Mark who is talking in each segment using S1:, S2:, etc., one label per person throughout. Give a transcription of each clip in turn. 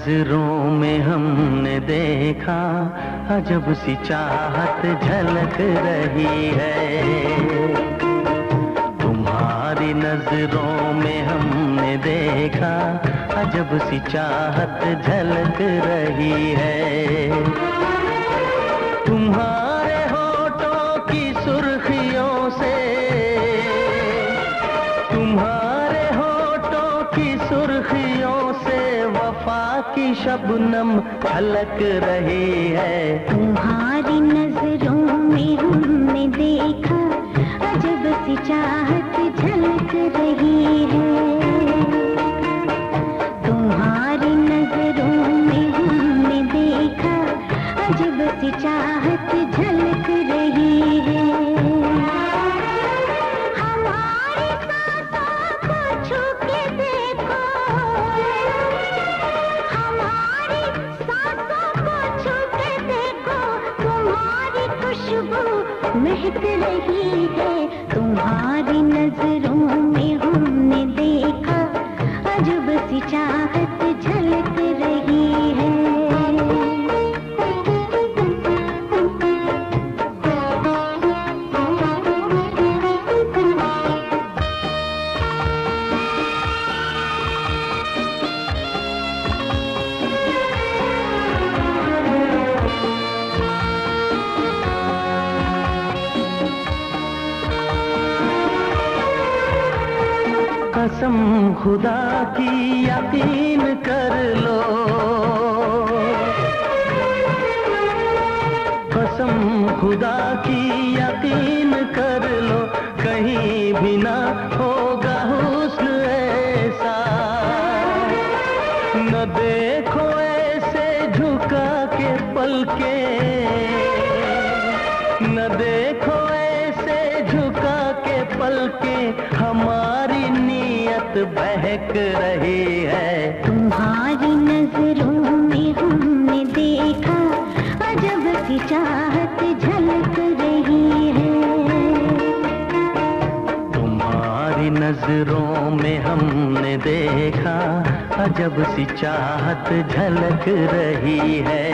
S1: नजरों में हमने देखा अजब सी चाहत झलक रही है। तुम्हारी नजरों में हमने देखा अजब सी चाहत झलक रही है। तुम्हारे होठों की सुर्खियों से, तुम्हारे होठों की सुर्खियों से वफा की शबनम झलक रही है।
S2: तुम्हारी नजरों में हमने देखा अजब सी चाहत झलक रही है। तुम्हारी नजरों में हमने देखा अजब सी चाहत झलक रही है। हमारी सांसों को छू के देखो, हमारी सांसों को छू के देखो, तुम्हारी खुशबू महक रही है। तुम्हारी नजरों में हमने देखा अजब सी चाहत झलक रही है।
S1: कसम खुदा की यकीन कर लो, कसम खुदा की यकीन कर लो, कहीं भी ना होगा हुस्न ऐसा। न देखो ऐसे झुका के पलके, न देखो ऐसे झुका के पलके, हमारी नीयत बहक रही है।
S2: तुम्हारी नजरों में हमने देखा अजब सी चाहत झलक रही है।
S1: तुम्हारी नजरों में हमने देखा अजब सी चाहत झलक रही है।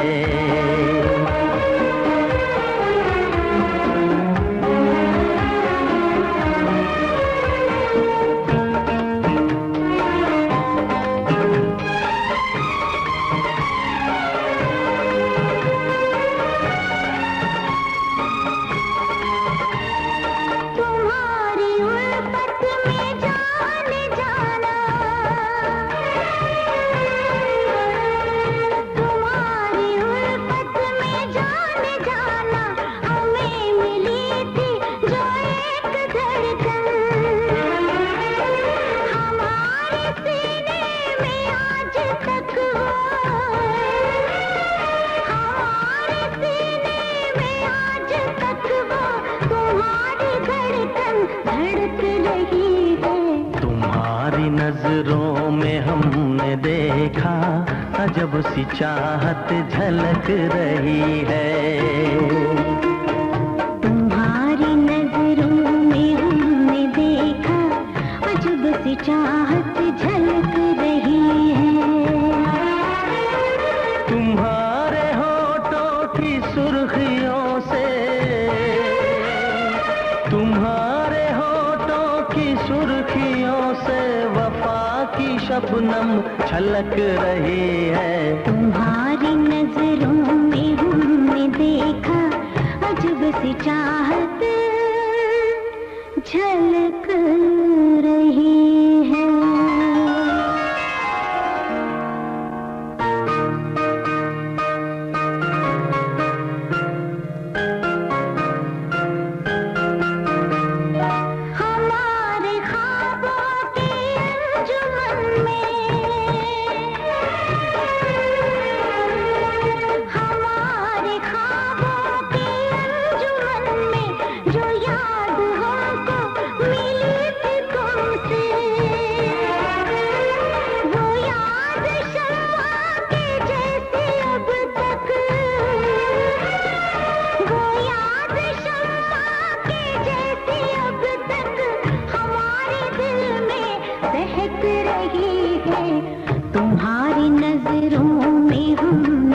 S1: तुम्हारी नजरों में हमने देखा अजब सी चाहत झलक रही है।
S2: तुम्हारी नजरों में हमने देखा अजब सी चाहत झलक रही है।
S1: तुम्हारे होठों की सुर्खियों से, तुम्हारे होठों की सुर्खियों से वफा की शबनम छलक रही है।
S2: तुम्हारी नजरों में हमने देखा अजब सी चाहत झलक रही है। तुम्हारी नजरों में हमने